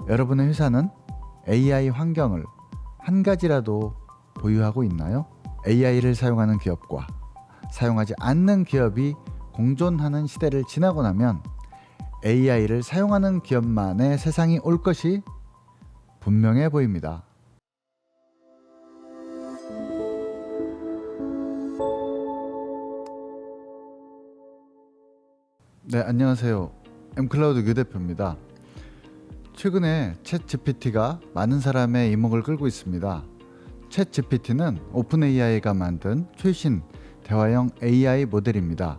여러분의 회사는 AI 환경을 한 가지라도 보유하고 있나요? AI를 사용하는 기업과 사용하지 않는 기업이 공존하는 시대를 지나고 나면 AI를 사용하는 기업만의 세상이 올 것이 분명해 보입니다. 네, 안녕하세요. 엠클라우드 유 대표입니다. 최근에 챗GPT가 많은 사람의 이목을 끌고 있습니다. 챗GPT는 오픈AI가 만든 최신 대화형 AI 모델입니다.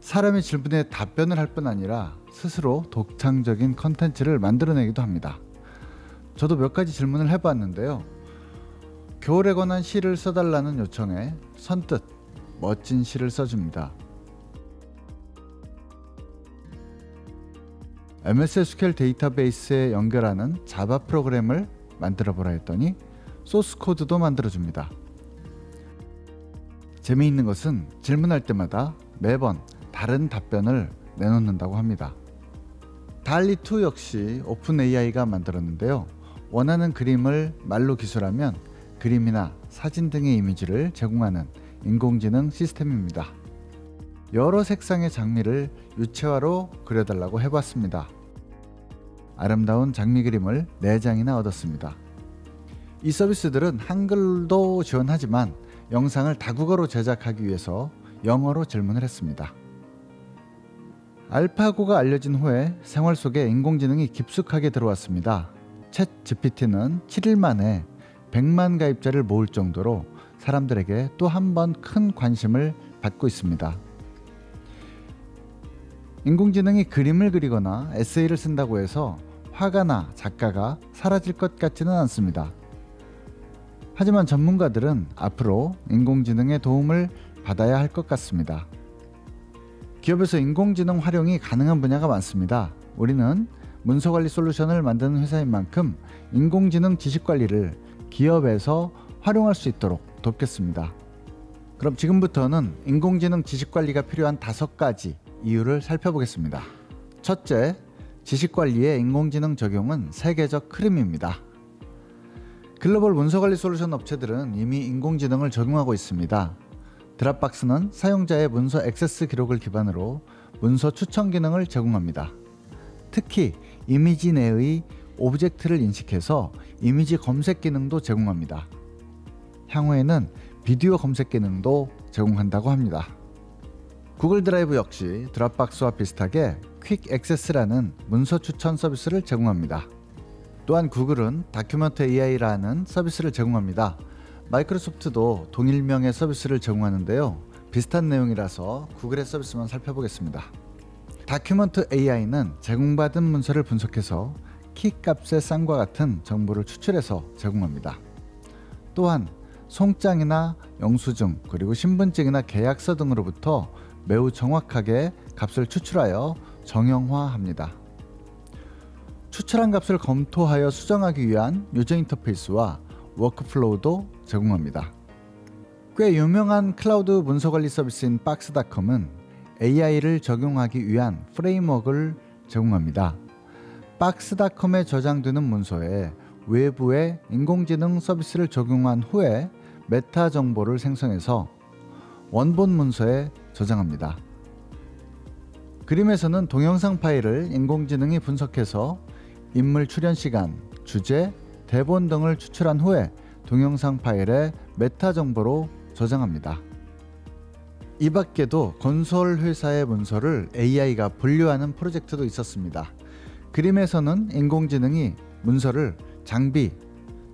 사람의 질문에 답변을 할 뿐 아니라 스스로 독창적인 컨텐츠를 만들어내기도 합니다. 저도 몇 가지 질문을 해봤는데요. 겨울에 관한 시를 써달라는 요청에 선뜻 멋진 시를 써줍니다. MS SQL 데이터베이스에 연결하는 자바 프로그램을 만들어보라 했더니 소스 코드도 만들어줍니다. 재미있는 것은 질문할 때마다 매번 다른 답변을 내놓는다고 합니다. 달리2 역시 오픈AI가 만들었는데요. 원하는 그림을 말로 기술하면 그림이나 사진 등의 이미지를 제공하는 인공지능 시스템입니다. 여러 색상의 장미를 유체화로 그려달라고 해봤습니다. 아름다운 장미 그림을 4장이나 얻었습니다. 이 서비스들은 한글도 지원하지만 영상을 다국어로 제작하기 위해서 영어로 질문을 했습니다. 알파고가 알려진 후에 생활 속에 인공지능이 깊숙하게 들어왔습니다. 챗 GPT는 7일 만에 100만 가입자를 모을 정도로 사람들에게 또 한 번 큰 관심을 받고 있습니다. 인공지능이 그림을 그리거나 에세이를 쓴다고 해서 화가나 작가가 사라질 것 같지는 않습니다. 하지만 전문가들은 앞으로 인공지능의 도움을 받아야 할 것 같습니다. 기업에서 인공지능 활용이 가능한 분야가 많습니다. 우리는 문서관리 솔루션을 만드는 회사인 만큼 인공지능 지식관리를 기업에서 활용할 수 있도록 돕겠습니다. 그럼 지금부터는 인공지능 지식관리가 필요한 5가지 이유를 살펴보겠습니다. 첫째, 지식관리의 인공지능 적용은 세계적 흐름입니다. 글로벌 문서관리 솔루션 업체들은 이미 인공지능을 적용하고 있습니다. 드랍박스는 사용자의 문서 액세스 기록을 기반으로 문서 추천 기능을 제공합니다. 특히 이미지 내의 오브젝트를 인식해서 이미지 검색 기능도 제공합니다. 향후에는 비디오 검색 기능도 제공한다고 합니다. 구글 드라이브 역시 드랍박스와 비슷하게 퀵 액세스라는 문서 추천 서비스를 제공합니다. 또한 구글은 다큐멘트 AI라는 서비스를 제공합니다. 마이크로소프트도 동일명의 서비스를 제공하는데요. 비슷한 내용이라서 구글의 서비스만 살펴보겠습니다. 다큐멘트 AI는 제공받은 문서를 분석해서 키 값의 쌍과 같은 정보를 추출해서 제공합니다. 또한 송장이나 영수증 그리고 신분증이나 계약서 등으로부터 매우 정확하게 값을 추출하여 정형화합니다. 추출한 값을 검토하여 수정하기 위한 유저 인터페이스와 워크플로우도 제공합니다. 꽤 유명한 클라우드 문서관리 서비스인 박스닷컴은 AI를 적용하기 위한 프레임워크를 제공합니다. 박스닷컴에 저장되는 문서에 외부의 인공지능 서비스를 적용한 후에 메타 정보를 생성해서 원본 문서에 저장합니다. 그림에서는 동영상 파일을 인공지능이 분석해서 인물 출연 시간, 주제, 대본 등을 추출한 후에 동영상 파일에 메타 정보로 저장합니다. 이 밖에도 건설 회사의 문서를 AI가 분류하는 프로젝트도 있었습니다. 그림에서는 인공지능이 문서를 장비,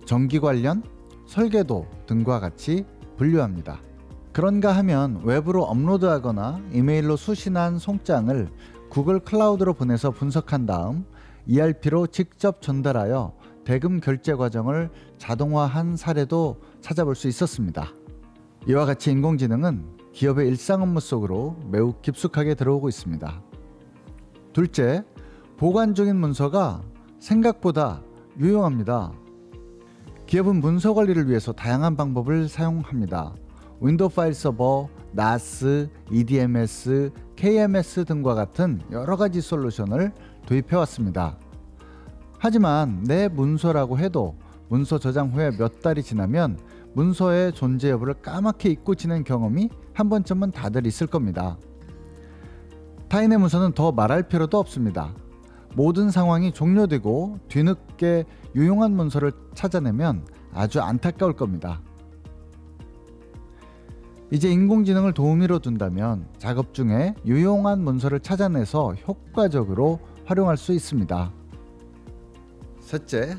전기 관련, 설계도 등과 같이 분류합니다. 그런가 하면 웹으로 업로드하거나 이메일로 수신한 송장을 구글 클라우드로 보내서 분석한 다음 ERP로 직접 전달하여 대금 결제 과정을 자동화한 사례도 찾아볼 수 있었습니다. 이와 같이 인공지능은 기업의 일상 업무 속으로 매우 깊숙하게 들어오고 있습니다. 둘째, 보관 중인 문서가 생각보다 유용합니다. 기업은 문서 관리를 위해서 다양한 방법을 사용합니다. 윈도우 파일 서버, NAS, EDMS, KMS 등과 같은 여러 가지 솔루션을 도입해 왔습니다. 하지만 내 문서라고 해도 문서 저장 후에 몇 달이 지나면 문서의 존재 여부를 까맣게 잊고 지낸 경험이 한 번쯤은 다들 있을 겁니다. 타인의 문서는 더 말할 필요도 없습니다. 모든 상황이 종료되고 뒤늦게 유용한 문서를 찾아내면 아주 안타까울 겁니다. 이제 인공지능을 도우미로 둔다면 작업 중에 유용한 문서를 찾아내서 효과적으로 활용할 수 있습니다. 셋째,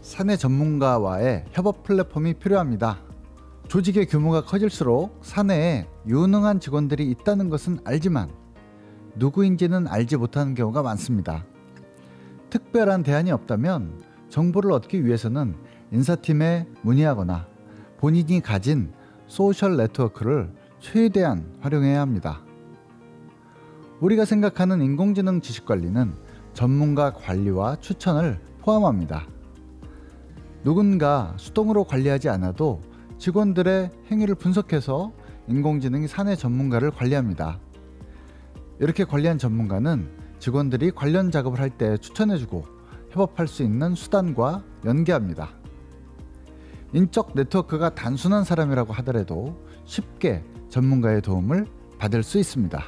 사내 전문가와의 협업 플랫폼이 필요합니다. 조직의 규모가 커질수록 사내에 유능한 직원들이 있다는 것은 알지만 누구인지는 알지 못하는 경우가 많습니다. 특별한 대안이 없다면 정보를 얻기 위해서는 인사팀에 문의하거나 본인이 가진 소셜 네트워크를 최대한 활용해야 합니다. 우리가 생각하는 인공지능 지식관리는 전문가 관리와 추천을 포함합니다. 누군가 수동으로 관리하지 않아도 직원들의 행위를 분석해서 인공지능이 사내 전문가를 관리합니다. 이렇게 관리한 전문가는 직원들이 관련 작업을 할 때 추천해주고 협업할 수 있는 수단과 연계합니다. 인적 네트워크가 단순한 사람이라고 하더라도 쉽게 전문가의 도움을 받을 수 있습니다.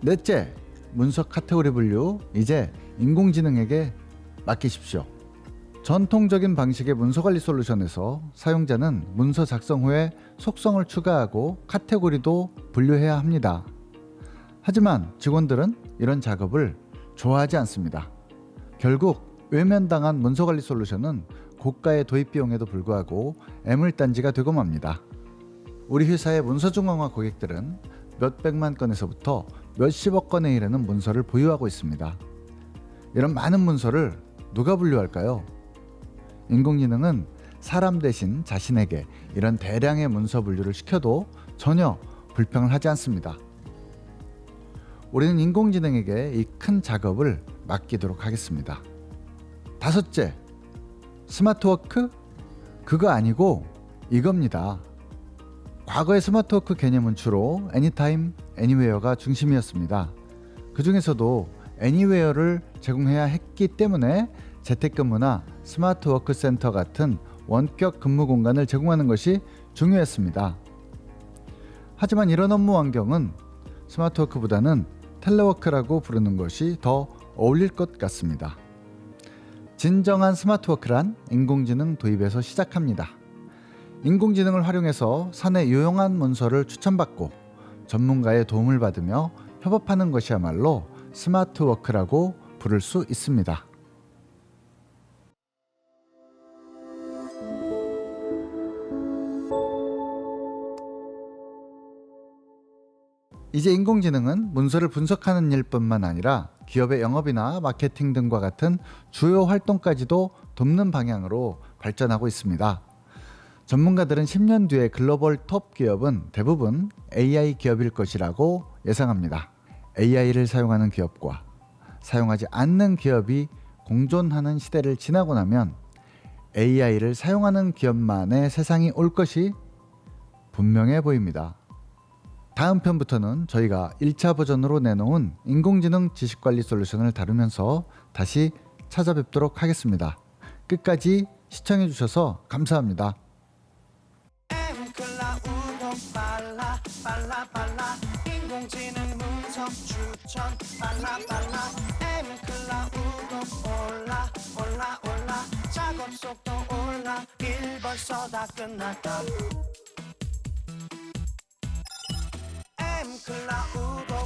넷째, 문서 카테고리 분류 이제 인공지능에게 맡기십시오. 전통적인 방식의 문서관리 솔루션에서 사용자는 문서 작성 후에 속성을 추가하고 카테고리도 분류해야 합니다. 하지만 직원들은 이런 작업을 좋아하지 않습니다. 결국 외면당한 문서관리 솔루션은 고가의 도입 비용에도 불구하고 애물단지가 되고 맙니다. 우리 회사의 문서중앙화 고객들은 몇백만 건에서부터 몇십억 건에 이르는 문서를 보유하고 있습니다. 이런 많은 문서를 누가 분류할까요? 인공지능은 사람 대신 자신에게 이런 대량의 문서 분류를 시켜도 전혀 불평을 하지 않습니다. 우리는 인공지능에게 이 큰 작업을 맡기도록 하겠습니다. 다섯째, 스마트워크? 그거 아니고 이겁니다. 과거의 스마트워크 개념은 주로 애니타임, 애니웨어가 중심이었습니다. 그 중에서도 애니웨어를 제공해야 했기 때문에 재택근무나 스마트워크 센터 같은 원격 근무 공간을 제공하는 것이 중요했습니다. 하지만 이런 업무 환경은 스마트워크보다는 텔레워크라고 부르는 것이 더 어울릴 것 같습니다. 진정한 스마트워크란 인공지능 도입에서 시작합니다. 인공지능을 활용해서 사내 유용한 문서를 추천받고 전문가의 도움을 받으며 협업하는 것이야말로 스마트워크라고 부를 수 있습니다. 이제 인공지능은 문서를 분석하는 일뿐만 아니라 기업의 영업이나 마케팅 등과 같은 주요 활동까지도 돕는 방향으로 발전하고 있습니다. 전문가들은 10년 뒤에 글로벌 톱 기업은 대부분 AI 기업일 것이라고 예상합니다. AI를 사용하는 기업과 사용하지 않는 기업이 공존하는 시대를 지나고 나면 AI를 사용하는 기업만의 세상이 올 것이 분명해 보입니다. 다음 편부터는 저희가 1차 버전으로 내놓은 인공지능 지식관리 솔루션을 다루면서 다시 찾아뵙도록 하겠습니다. 끝까지 시청해주셔서 감사합니다. 인공지능 문서 추천 빨라빨라 올라 작업 속도 올라 일 벌써 다 끝났다.